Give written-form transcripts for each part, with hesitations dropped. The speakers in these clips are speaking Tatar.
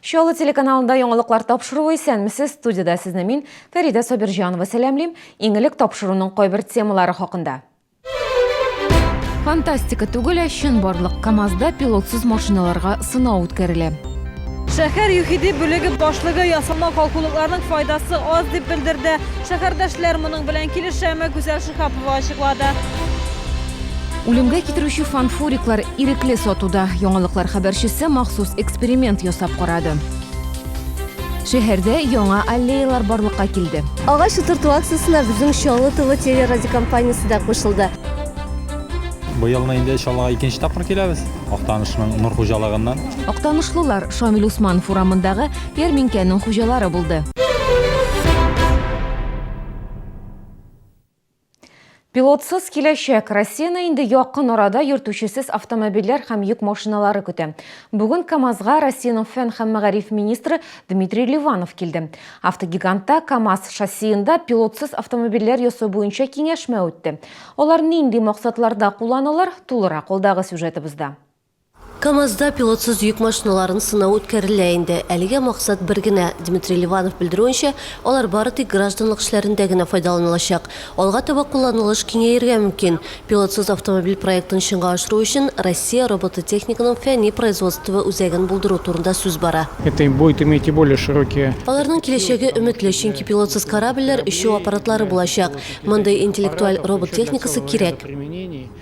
Şolı telekanalında yoңылыклар тапшыруу исәнмесез, студияда сезне мин Фәрида Собирҗанова сәламлим. Иңелек тапшыруның кайбер темалары хакында. Фантастика түгел, чын барлык. КамАЗда пилотсыз машиналарга сынау үткәрелә. Шәһәр юхиди бүлеге башлыгы ясалма калкулыкларның файдасы аз дип белдерде. Шәһәрдәшләр моның белән килешәме, Гүзәл Шиһапова ачыклады. Үлемгә китерүче фанфуриклар ирекле сатуда. Яңалыклар хәбәрчесе махсус эксперимент ясап карады. Шәһәрдә яңа аллеялар барлыкка килде. Агач утырту акциясына безнең Шоңлы ТВ телерадиокомпаниясе дә кушылды. Быелны инде Шалага икенче тапкыр киләбез. Актанышның Нур хуҗалыгыннан. Актанышлылар Шамил Усманов урамындагы ярминкәнең хуҗалары булды. Пилотсыз киләчәк. Россияны инде якын арада йөртүчесез автомобильләр һәм йөк машиналары көтә. Бүген КамАЗга Россиянең фән һәм мәгариф министры Дмитрий Ливанов килде. Автогигантта КамАЗ шоссеенда пилотсыз автомобильләр ясау буенча киңәшмә үтте. Алар нинди максатларда кулланылар? Тулырак алдагы сюжетыбызда. КамАЗда пилотсыз йөк машиналарын сынау үткәрелә инде. Әлегә максат бер генә. Дмитрий Ливанов белдерүенчә, алар бары тик гражданлык эшләрендә генә файдаланылачак. Алга таба кулланылыш киңәерергә мөмкин. Пилотсыз автомобиль проектын чынга ашыру өчен Россия робототехниканың фәнни производствы үзәген булдыру турында сүз бара. Это будет иметь и более широкие. Аларның киләчәге өметле, чөнки пилотсыз корабльләр өчү аппаратлары булачак. Мондай интеллектуаль робот техникасы кирәк.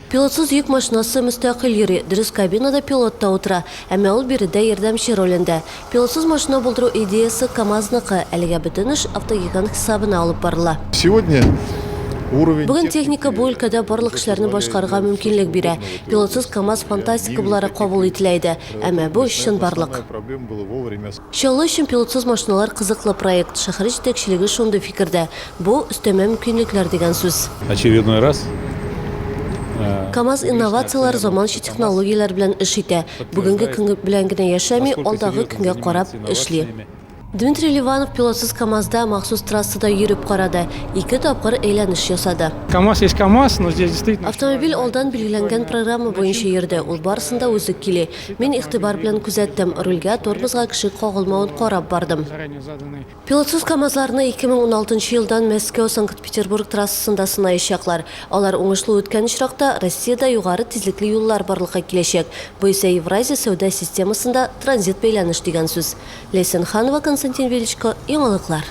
Пилотсыз йөк машинасы мөстәкыйль йөри, дөрес кабинада пилотта утыра, әмма ул биредә ярдәмче ролендә. Пилотсыз машина булдыру идеясы КамАЗныкы, әлегә бөтен эш автогигант хисабына алып барыла. Сегодня уровень... Бүген техника бу өлкәдә барлык эшләрне башкарырга мөмкинлек бирә. Пилотсыз КамАЗ фантастика буларак кабул ителә иде, әмма бу чын барлык. Шоңлы өчен пилотсыз машиналар кызыклы проект. Шәһәр җитәкчелеге шундый фикердә. Бу өстәмә мөмкинлекләр дигән сүз. Очередной раз. КамАЗ инновациялар заманча технологиялар белән эш итә. Бүгенге көнгә белән генә яшәми, алдагы көнгә карап эшли. Дмитрий Ливанов пилотсыз КамАЗда махсус трассада йөреп карады. 2 тапкыр әйләнеш ясады. КамАЗ есть КамАЗ, но здесь действительно... Автомобиль алдан билгеләнгән программа буенча йөрде. Ул барысында үзе киле. Мин игътибар белән күзәттем. Рульгә, тормозга кеше кагылмавын карап бардым. Пилотсыз КамАЗларны 2016 елдан Мәскәү Санкт-Петербург трассасында сынаячаклар. Алар уңышлы үткән очракта Россиядә югары тизлекле юллар барлыкка киләчәк. Бу исә Евразия сәүдә системасында транзит бәйләнеш дигән сүз. Лейсан Ханова, Константин Величко, яңалыклар.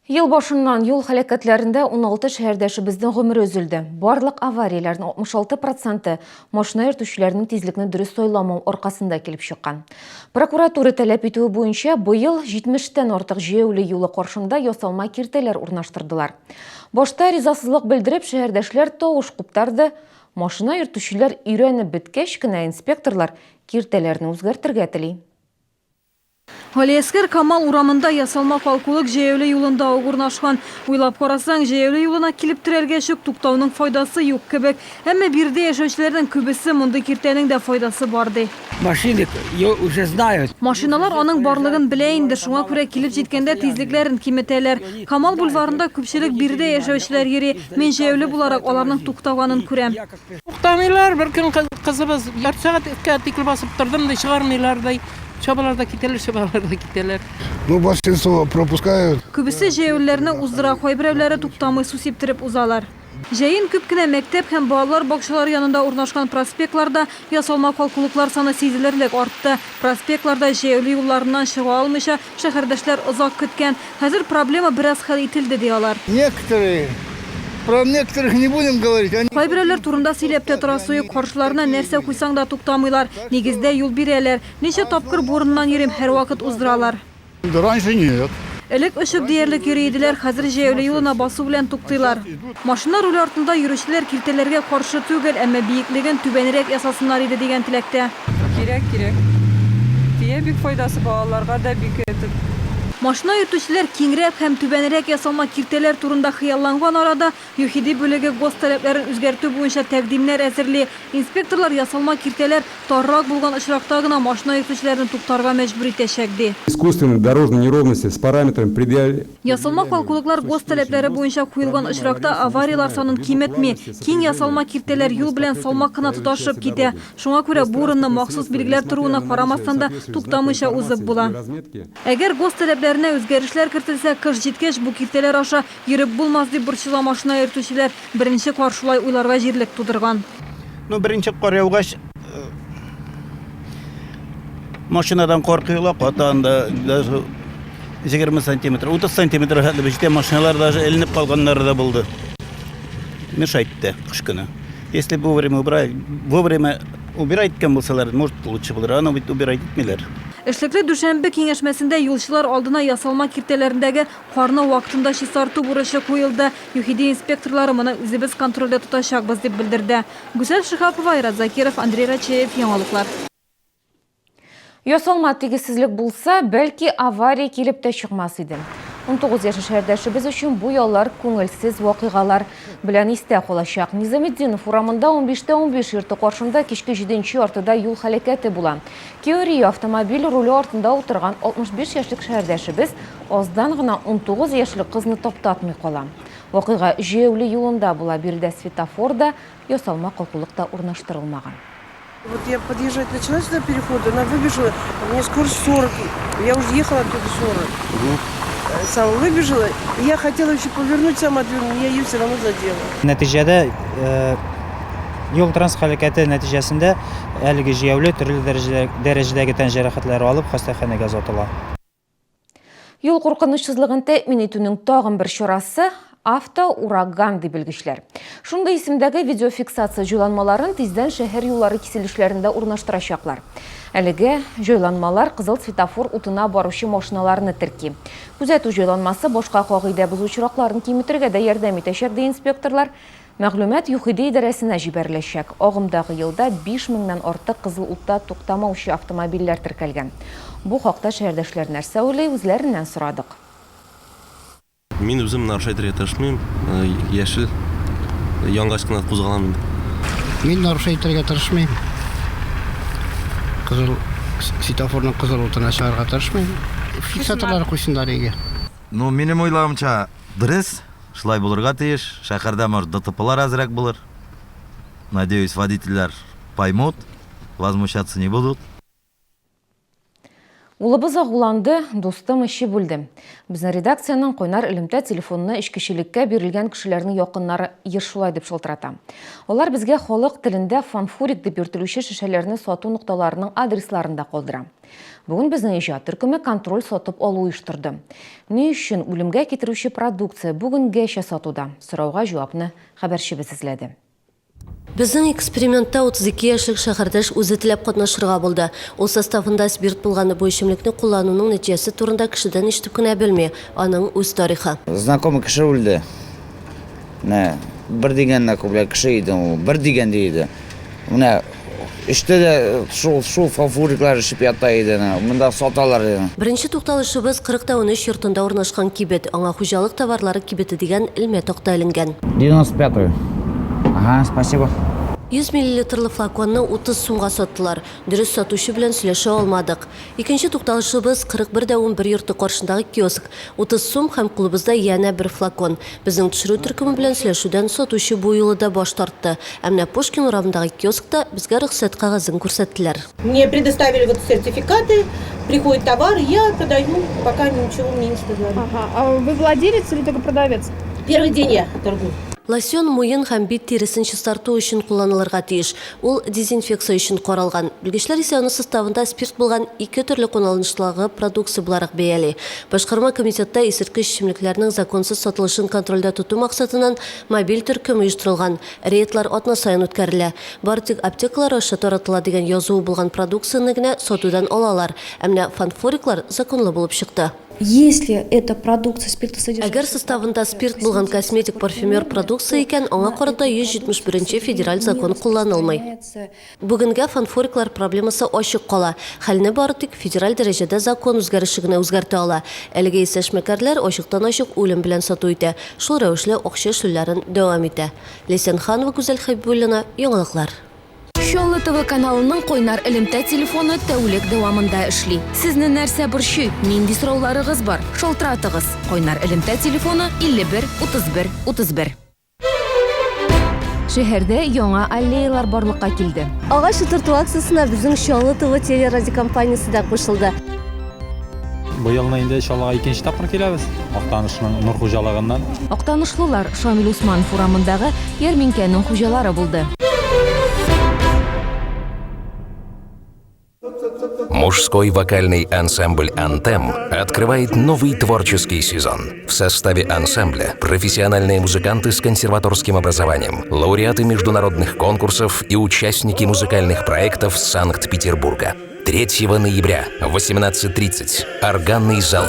Ел башыннан юл һәлакәтләрендә 16 шәһәрдәшебезнең гомере өзелде. Барлык аварияләрнең 66% машина йөртүчеләрнең тизлекне дөрес сайламау аркасында килеп чыккан. Прокуратура таләп итүе буенча быел 70тән артык җәяүле юлы каршында ясалма киртәләр урнаштырдылар. Башта ризасызлык белдереп шәһәрдәшләр тавыш куптарды. Машина йөртүчеләр өйрәнеп беткәч кенә инспекторлар киртәләрне үзгәртергә тели. Галиәскәр Камал урамында ясалма калкулык җәяүле юлында урнашкан. Уйлап карасаң, җәяүле юлына килеп терәргә чык туктауның файдасы юк кебек. Әмма бирдә яшәүчеләрнең күбесе мондый киртәнең дә файдасы бар ди. Машины уже знают. Машиналар аның барлыгын белә инде, шуңа күрә килеп җиткәндә тизлекләрен киметәләр. Камал бульварында күпчелек бирдә яшәүчеләр йөри. Мин җәяүле буларак аларның туктаганын күрәм. Туктамыйлар, бер көн кызыбыз 4 сәгатькә тикле басып тордым да чыгармыйлар да. Чабаларда китәләр. Ну, большинство пропускают. Күбесе җәяүлеләрне уздыра, кайберәүләре туктамый су сиптереп узалар. Җәен күп кенә мәктәп һәм балалар бакчалары янында урнашкан проспектларда ясалма калкулыклар саны сизелерлек артты. Проспектларда җәяүле юлларыннан чыга алмыйча шәһәрдәшләр озак көткән. Хәзер проблема бераз хәл ителде диялар. Про некоторых не будем говорить. Кайберәүләр турында сөйләп тә торасы юк, каршыларына нәрсә куйсаң да туктамыйлар. Нигездә юл бирәләр. Ничә тапкыр бурыннан йөрим, һәр вакыт уздыралар. Раньше нет. Элек өшеп диярлек йөри иделәр, хәзер җәяүле юлына басу белән туктыйлар. Машина руль артында йөрүчеләр киртәләргә каршы түгел, әмма биеклеген түбәнрәк ясасыннар иде дигән теләктә. Кирәк. Тия бик файдасы балаларга да бик Машина йөртүчеләр киңрәк һәм түбәнрәк ясалма киртәләр турында хыялланган арада ЮХИДИ бүлеге гос таләпләрен үзгәртү буенча тәкъдимнәр әзерли. Инспекторлар ясалма киртәләр таррак булган очракта гына машина йөртүчеләрне туктарга мәҗбүр итәчәк ди. Искусственные дорожные неровности с параметрами предъявления. Ясалма калкулыклар гос таләпләре буенча куелган очракта авариялар санын киметми. Киң ясалма киртәләр юл белән салмак кына тоташып китә. Шуңа күрә бу урынны махсус билгеләр торуына карамастан да туктамыйча узып була. Әгәр гос таләпләренә үзгәрешләр кертелсә, кыш җиткәч бу киртәләр аша йөреп булмас дип борчыла машина йөртүчеләр. Беренче каршылай уйларга җирлек тудырган. Беренче кар яугач машинадан коркыйлар, катанда даже 20 сантиметр, 30 сантиметр хәтле биште машиналар даже эленеп калганнары да булды. Мешает кыш көне. Если бы вовремя убирать иткән булсалар, может лучше булыр. Аны бит убирать итмиләр. Эшлекле дүшәмбе киңәшмәсендә юлчылар алдына ясалма киртәләрендәге карны вакытында чистарту бурычы куелды. ЮХИДИ инспекторлары моны үзебез контрольдә тотачакбыз дип белдерде. Гүзәл Шихапова, Айрат Закиров, Андрей Рачеев, Яңалыклар. Ясалма тигезсезлек булса, бәлки авария килеп тә чыкмас иде. 19 яшь шәһәрдәшебез өчен бу яллар күңелсез вакыйгалар белән истә калачак. Низаметдинов урамында 15-15 йорты каршында кичке 7-нче яртыда юл хәрәкәте була. Киори автомобиль руле артында утырган 65 яшьлек шәһәрдәшебез аздан гына 19 яшьлек кызны таптатмый кала. Вакыйга җәяүле юлында була, бирдә светофорда ясалма калкулыкта урнаштырылмаган. Вот я подъезжать начала сюда перехода, она выбежала, у меня скорость 40, я уже ехала оттуда 40. Сама выбежала, и я хотела еще повернуть сама, я ее все равно задела. Нәтиҗәдә юл транспорт хәрәкәте нәтиҗәсендә әлеге җәяүле төрле дәрәҗәдәге тән җәрәхәтләре алып хастаханәгә озатыла. Юл куркынычсызлыгын тәэмин итүнең тагын бер чарасы автоураган дип белгечләр. Шундый исемдәге видеофиксация җайланмаларын тиздән шәһәр юллары киселешләрендә урнаштырачаклар. Әлеге җайланмалар кызыл светофор утына баручы машиналарны терки. Күзәтү җайланмасы башка кагыйдә бозучылыкларын киметергә дә ярдәм итәчәк ди инспекторлар. Мәгълүмат ЮХИДИ идарәсенә җибәреләчәк. Агымдагы елда 5000-нән артык кызыл утта туктамаучы автомобильләр теркәлгән. Бу хакта шәһәрдәшләр нәрсә уйлый, үзләреннән сорадык. Мин үзем нарушитель тырышмыйм, яшел яңгач кына кузгаламын. Мин нарушителгә тырышмыйм. Кызыл светофорның кызыл утына чыгарга тырышмыйм. Фиксаторлар куйсындар өйгә. Ну, минем уйлавымча, дөрес, шулай булырга тиеш. Шәһәрдә может ДТПлар азрак булыр. Надеюсь, водительләр поймут, возмущаться не будут. Улыбыз агуланды, достым иши бүлде. Безнең редакциянең Койнар элемтә телефонына эшкечелеккә бирелгән кешеләрнең якыннары шулай дип шалтырата. Алар безгә халык телендә фанфурик дип йөртелүче шешәләрне сату нукталарының адресларын да калдыра. Бүген безнең иҗат төркеме контроль сатып алу оештырды. Ни өчен үлемгә китерүче продукция бүгенгәчә сатуда? Сорауга җавапны хәбәрчебез эзләде. Безнең экспериментта 32 яшьлек шәһәрдәш үзе теләп катнашырга булды. Ул составында спирт булганы бу эчемлекне куллануның нәтиҗәсе турында кешедән ишетеп кенә белми, аның үз тарихы. Знакомый кеше үлде. Бер дигәнне күпләр кеше иде, ул бер дигән диде. Менә эштә дә шул фаворитлар ишеп ята иде, монда саталар иде. Беренче тукталышыбыз 40-13 йортында урнашкан кибет, аңа хуҗалык товарлары кибете дигән элмә такта эленгән. 95-й. Ага, спасибо. 100 мл флаконны 30 сумга саттылар. Дөрес сатучы белән сөйләшә алмадык. Икенче тукталышыбыз 41-11 йорты каршындагы киоск. 30 сум һәм клубыбызда янә бер флакон. Безнең төшерү төркеме белән сөйләшүдән сатучы бу юлы да баш тартты. Әмма Пушкин урамындагы киоскта безгә рөхсәт кагазын күрсәттеләр. Мне предоставили вот сертификаты, приходит товар, я продаю, пока ничего мне не сказали. Ага. А вы владелец или только продавец? Первый день я торгую. Лосьон муен һәм бит тересен чистарту өчен кулланылырга тиеш. Ул дезинфекция өчен каралган. Белгечләр исә аның составында спирт булган 2 төрле кулланылышлыгы продукция буларак бәяли. Башкарма комитетта исерткеч эчемлекләрнең законсыз сатылышын контрольдә тоту максатыннан мобиль төркем оештырылган. Рейдлар атна саен үткәрелә. Бары тик аптекалар аша таратыла дигән язуы булган продукцияны генә сатудан алалар. Әмма фанфориклар законлы булып чыкты. Если эта продукция спиртосодержащая... Әгәр составында спирт булган косметик парфюмер продукция икән, аңа карата 171 федераль закон кулланылмый. Бүгенгә фанфориклар проблемасы ачык кала. Хәлне бары тик федераль дәрәҗәдә закон үзгәреше генә үзгәртә ала. Әлеге исә эшмәкәрләр ачыктан-ачык үлем белән сату итә. Шул рәвешле акча эшләрен дәвам итә. Ләйсән Ханова, Гүзәл Хәбибуллина, Яңалыклар. Чаллы ТВ каналының койнар элемтә телефоны тәүлек дәвамында эшли. Сезне нәрсә борчый? Нинди сорауларыгыз бар? Шалтыратыгыз. Койнар элемтә телефоны 51 31 31. Шәһәрдә яңа аллеялар барлыкка килде. Агач утырту акциясына безнең Чаллы ТВ телерадиокомпаниясе дә кушылды. Быелны инде Чаллыга икенче тапкыр киләбез. Актанышның Нур хуҗалыгыннан. Актанышлылар Шамил Усманов урамындагы ярминкәнең хуҗалары булды. Мужской вокальный ансамбль «Антем» открывает новый творческий сезон. В составе ансамбля профессиональные музыканты с консерваторским образованием, лауреаты международных конкурсов и участники музыкальных проектов Санкт-Петербурга. 3 ноября в 18:30. Органный зал.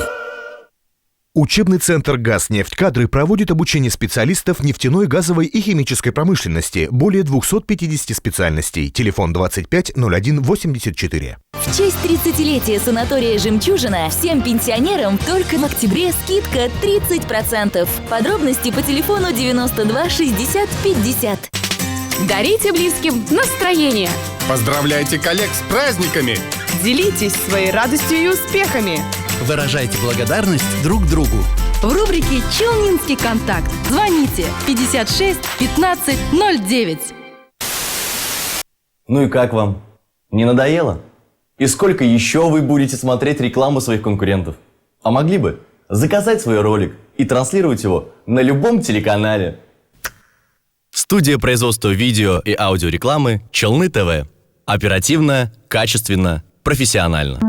Учебный центр «Газнефтькадры» проводит обучение специалистов нефтяной, газовой и химической промышленности. Более 250 специальностей. Телефон 25 01 84. В честь 30-летия санатория «Жемчужина» всем пенсионерам только в октябре скидка 30%. Подробности по телефону 92 60 50. Дарите близким настроение. Поздравляйте коллег с праздниками. Делитесь своей радостью и успехами. Выражайте благодарность друг другу. В рубрике «Челнинский контакт» звоните 56 15 09. Ну и как вам? Не надоело? И сколько еще вы будете смотреть рекламу своих конкурентов? А могли бы заказать свой ролик и транслировать его на любом телеканале. Студия производства видео и аудиорекламы «Челны ТВ». Оперативно, качественно, профессионально.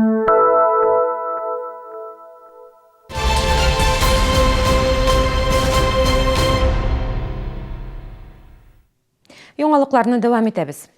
Яңалыкларны дәвам итәбез.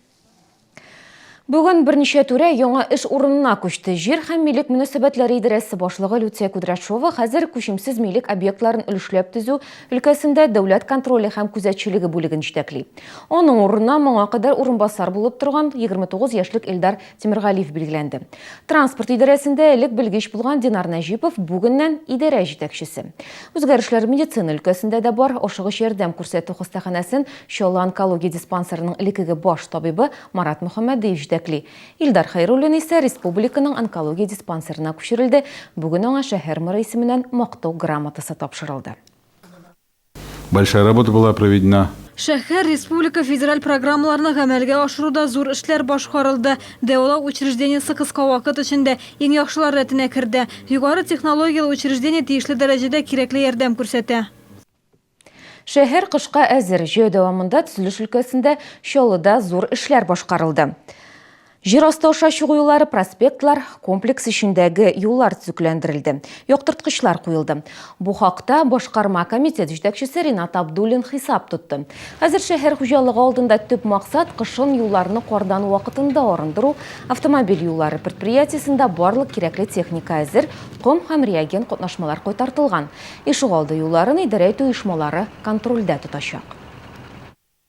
Бүген берничә түрә яңа эш урынына күчте. Җир һәм милек мөнәсәбәтләре идарәсе башлыгы Люция Кудряшова хәзер күчемсез милек объектларын өлешләп төзү өлкәсендә дәүләт контроле һәм күзәтчелеге бүлеген җитәкли. Аның урынына моңа кадәр урынбасар булып торган 29 яшьлек Илдар Тимергалиев билгеләнде. Транспорт идарәсендә элек белгеч булган Динар Нәҗипов бүгеннән идарә җитәкчесе. Үзгәрешләр медицина өлкәсендә дә бар. Ашыгыч ярдәм күрсәтү хастаханәсен Чаллы онкология диспансерының элекеге баш табибы Марат Мөхәммәдиев Илдар Хәйруллин исә республиканың онкология диспансерына күчерелде. Бүген аңа шәһәр мэры исеменнән мактау грамотасы тапшырылды. Большая работа была проведена. Шәһәр республика федераль программаларны гамәлгә ашыруда зур эшләр башкарылды. Дәвалау учреждениесе кыска вакыт эчендә иң яхшылар рәтенә керде. Югары технологиялы учреждение тиешле дәрәҗәдә кирәкле ярдәм күрсәтә. Шәһәр кышка әзер. Җәй дәвамында төзелеш өлкәсендә Чаллыда зур эшләр башкарылды. Җир асты аша чыгу юллары, проспектлар, комплекс эчендәге юллар төзекләндерелде. Яктырткычлар куелды. Бу хакта башкарма комитет җитәкчесе Ринат Абдуллин хисап тотты. Хәзер шәһәр хуҗалыгы алдында төп максат кышын юлларны кардан вакытында арындыру, автомобиль юллары предприятиесендә барлык кирәкле техника әзер, ком һәм реагент катнашмалар кайтартылган. Ишегалды юлларын идарә итү оешмалары контрольдә тотачак.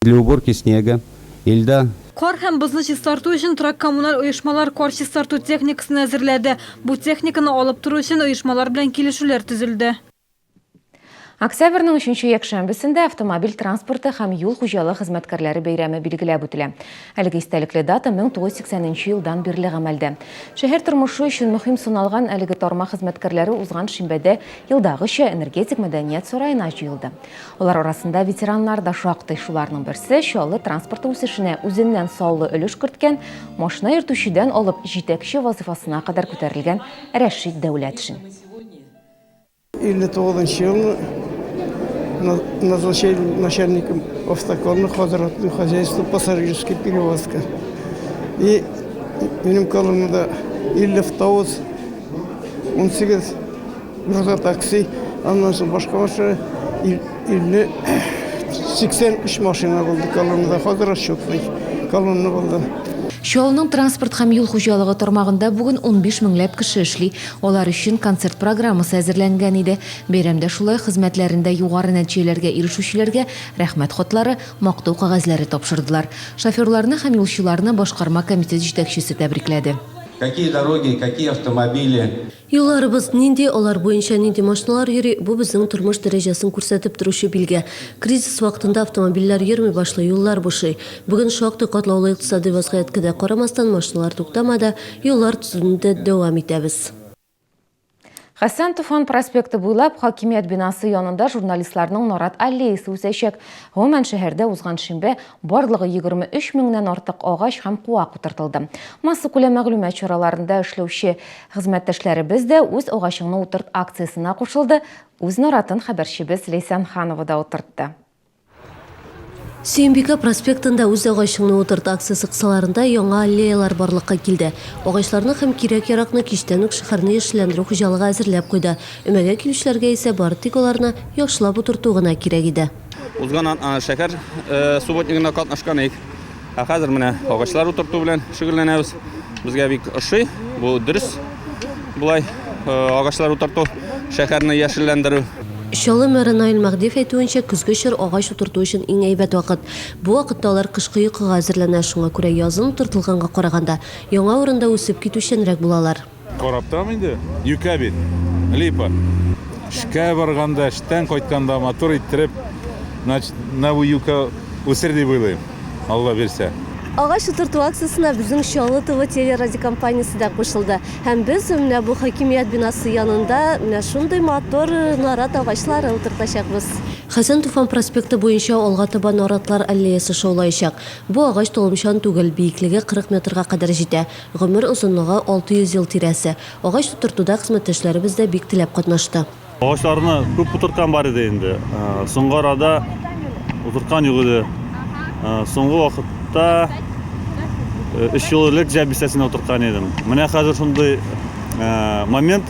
Для уборки снега и льда. Кар һәм бозны чистарту өчен торак коммуналь оешмалар кар чистарту техникасын әзерләде. Бу техниканы алып тору өчен оешмалар белән килешүләр төзелде. Октябрьнең 3-нче якшәмбесендә автомобиль транспорты һәм юл хуҗалыгы хезмәткәрләре бәйрәме билгеләп үтелә. Әлеге истәлекле дата 1980 елдан бирле гамәлдә. Шәһәр тормышы өчен мөһим саналган әлеге тармак хезмәткәрләре узган шимбәдә елдагыча энергетик мәдәният сараена җыелды. Алар арасында ветераннар да шактый, шуларның берсе Чаллы транспорты үсешенә үзеннән саулы өлеш керткән, машина йөртүчедән алып җитәкче вазифасына кадәр күтәрелгән Рәшит Дәүләтшин. 59 ел назначен начальником автокольных хозяйственных хозяйств пассажирской перевозка. И минем колоннада 59, 18 груза такси, аннан соң башка машина 83 машина булды колоннада, хозяйственный колонна булды. Шолның транспорт һәм юл хуҗалыгы тармагында бүген 15 меңләп кеше эшли. Алар өчен концерт программасы әзерләнгән иде. Бәйрәмдә шулай хезмәтләрендә югары нәтиҗәләргә ирешүчеләргә рәхмәт хатлары, мактау кәгазьләре тапшырдылар. Шоферларны һәм юлчыларны башкарма комитет җитәкчесе тәбрикләде. Какие дороги, какие автомобили. Юлларыбыз нинди, алар буенча нинди машиналар йөри, бу безнең тормыш дәрәҗәсен күрсәтеп торучы билге. Кризис вакытында автомобильләр йөрми башлый, юллар бушый. Бүген шактый катлаулы икътисади вазгыятькә карамастан машиналар туктамады, юллар төзүдә дәвам итәбез. Хәсән Туфан проспекты буйлап хакимият бинасы янында журналистларның нарат аллеясы үсәчәк. Гомумән шәһәрдә узган шимбә барлыгы 23 меңнән артык агач һәм куак утыртылды. Массакүләм мәгълүмат чараларында эшләүче хезмәттәшләребез дә үз агачыңны утырт акциясына кушылды. Үз наратын хәбәрчебез Лейсан Ханова да утыртты. Сөембика проспектында үз агачыңны утырт акциясы кысаларында яңа аллеялар барлыкка килде. Агачларны һәм кирәк-яракны кичтән үк шәһәрне яшелләндерү хуҗалыгы әзерләп куйды. Өмәгә килүчеләргә исә бары тик аларны яхшылап утырту гына кирәк иде. Узган шәһәр субботнигына катнашкан идек. Хәзер менә агачлар утырту белән шөгыльләнәбез. Безгә бик ошый. Бу дөрес. Булай агачлар утырту, шәһәрне яшелләндерү. Шалы мэры Наил Мәгдиев әйтүенчә, көзге чор агач утырту өчен иң әйбәт вакыт. Бу вакытта алар кышкы йокыга әзерләнә, шуңа күрә язын утыртылганга караганда яңа урында үсеп китүчәнрәк булалар. Караптам инде, юка бит, липа. Эшкә барганда, эштән кайтканда мотор иттереп, значит, на бу юка үсер дип уйлыйм. Алла бирсә. Агач утырту акциясына безнең Шалы ТВ телерадиокомпаниясе дә кушылды. Һәм без менә бу хакимият бинасы янында менә шундый мотор нарат агачлары утыртачакбыз. Хәсән Туфан проспекты буенча алга таба наратлар аллеясы шаулаячак. Бу агач толымчан түгел, биеклеге 40 метрга кадәр җитә. Гомер озынлыгы 600 ел тирәсе. Агач утыртуда хезмәттәшләребез дә бик теләп катнашты. Агачларны күп утырткан бар иде инде. Соңгы арада утырткан юк иде. Соңгы вакытта 3 ел элек җәб бистәсенә утырткан идем. Менә хәзер шундый момент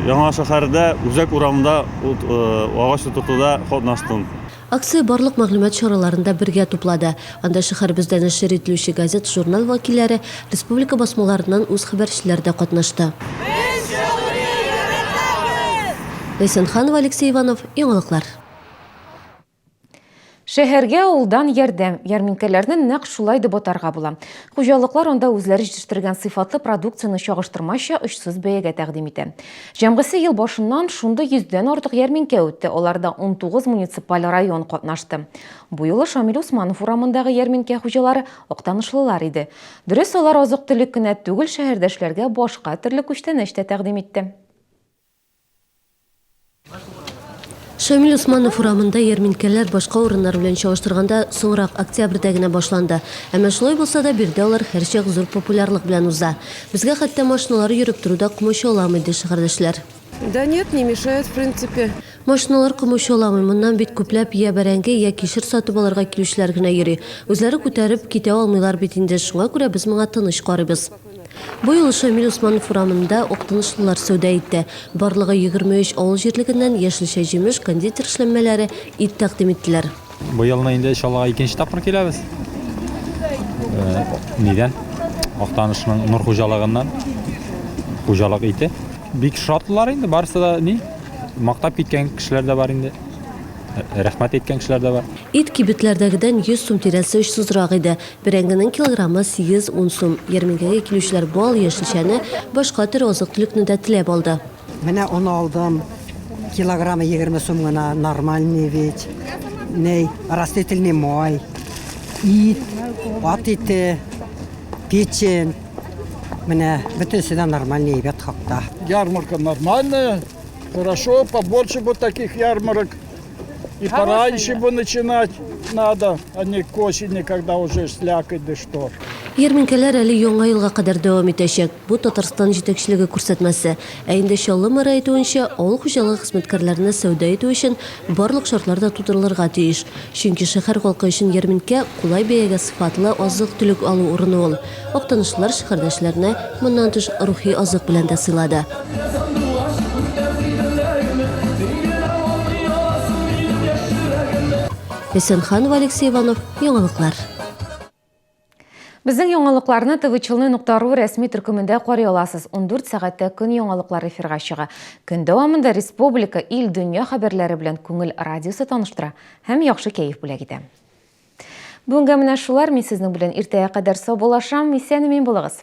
яңа шәһәрдә үзәк урамында агач утыртуда катнаштым. Акция барлык мәгълүмат чараларында бергә туплады. Анда шәһәребездә нәшер ителүче газет, журнал вәкилләре, республика басмаларыннан үз хәбәрчеләре дә катнашты. Лейсан Ханова, Алексей Иванов, яңалыклар. Шәһәргә улдан ярдәм, ярминкәләрне нәкъ шулай дип атарга була. Хуҗалыклар анда үзләре җитештергән сыйфатлы продукцияны чагыштырмача очсыз бәягә тәкъдим итә. Җәмгысе ел башыннан шундый 100дән артык ярминкә үтте. Аларда 19 муниципаль район катнашты. Бу юлы Шамил Усманов урамындагы ярминкә хуҗалары актанышлылар иде. Дөрес, алар азык-төлек кенә түгел, шәһәрдәшләргә башка төрле күчтәнәч тә тәкъдим итте. Шамил Усманов урамында ярминкәләр башка урыннар белән чагыштырганда соңрак октябрьдә генә башланды. Әмма шулай булса да бирдә алар һәрчак зур популярлык белән уза. Безгә хәтта машиналар йөреп торуда кумыч аламый ди шәһәрдәшләр. Да нет, не мешает, в принципе. Машиналар кумыч аламый, моннан бит күпләп я бәрәңге, я кишер сатып алырга килүчеләр генә йөри. Үзләре күтәреп китә алмыйлар бит инде, шуңа күрә без моңа тыныч карыйбыз. Бу юлы Шамил Усманов урамында октынышлылар сәүдә итте. Барлыгы 23 авыл җирлегеннән яшелчә җимеш, кондитер эшләнмәләре ит тәкъдим иттеләр. Бу елны инде иншалла икенче тапкыр киләбез. Нидән? Актанышның нур хуҗалыгыннан хуҗалык ите. Бик шатлар инде, барысы да мактап киткән кешеләр дә бар инде. Рәхмәт әйткән кешеләр дә бар. Ит кибетләрдәгедән 100 сум тирәсе очсызрак иде. Бәрәңгенең килограммы 8-10 сум. Ярминкәгә килүчеләр бал, яшелчәне, башка төр азык-төлекне дә теләп алды. Менә он алдым. Килограммы 20 сум гына, нормальный ведь. Растительный май. Ит, ат ите, печень. Менә бөтенсе дә нормальный әйбәт хакта. Ярмарка нормальная. Хорошо, побольше вот таких ярмарок. И пораньше бы начинать надо, а не к осени, когда уже слякоть, да что. Ярминкәләр әле яңа елга кадәр дәвам итәчәк. Бу Татарстан җитәкчелеге күрсәтмәсе. Ә инде Шалы мэры әйтүенчә, авыл хуҗалыгы хезмәткәрләренә сәүдә итү өчен барлык шартлар да тудырылырга тиеш. Чөнки шәһәр халкы өчен ярминкә кулай бәягә сыйфатлы азык-төлек алу урыны ул. Актанышлылар шәһәрдәшләренә моннан тыш рухи азык белән дә сыйлады. Лейсан Ханова, Алексей Иванов, яңалыклар. Безнең яңалыкларны tvchilny.ru рәсми төркемендә карый аласыз. 14 сәгатьтә көн яңалыклары эфирга чыга. Көн дәвамында республика, ил, дөнья хәбәрләре белән күңел радиосы таныштыра һәм яхшы кәеф бүләк итә. Бүгенгә менә шулар, мин сезнең белән иртәгә кадәр сау булашам, исән-имин булыгыз.